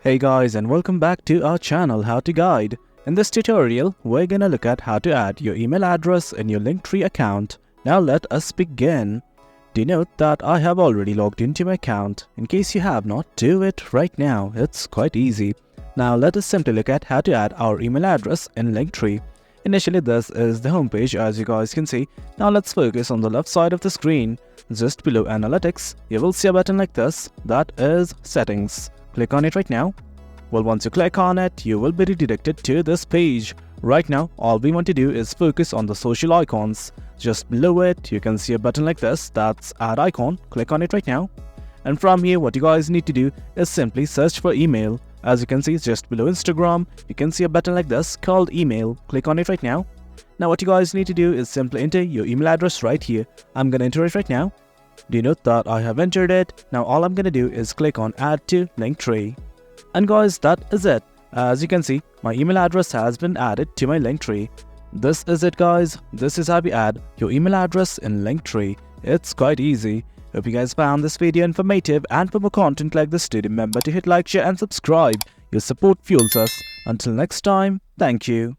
Hey guys, and welcome back to our channel How to Guide. In this tutorial, we're gonna look at how to add your email address in your Linktree account. Now let us begin. Do note that I have already logged into my account. In case you have not, do it right now. It's quite easy. Now let us simply look at how to add our email address in Linktree. Initially, this is the homepage as you guys can see. Now let's focus on the left side of the screen. Just below Analytics, you will see a button like this, that is Settings. Click on it right now. Well, once you click on it, you will be redirected to this page. Right now, all we want to do is focus on the social icons. Just below it, you can see a button like this, that's Add Icon. Click on it right now. And from here, what you guys need to do is simply search for email. As you can see, just below Instagram, you can see a button like this called Email. Click on it right now. Now what you guys need to do is simply enter your email address right here. I'm gonna enter it right now. Do note that I have entered it. Now all I'm gonna do is click on Add to Linktree. And guys, that is it. As you can see, my email address has been added to my Linktree. This is it guys. This is how you add your email address in Linktree. It's quite easy. Hope you guys found this video informative, and for more content like this, do remember to hit like, share and subscribe. Your support fuels us. Until next time, thank you.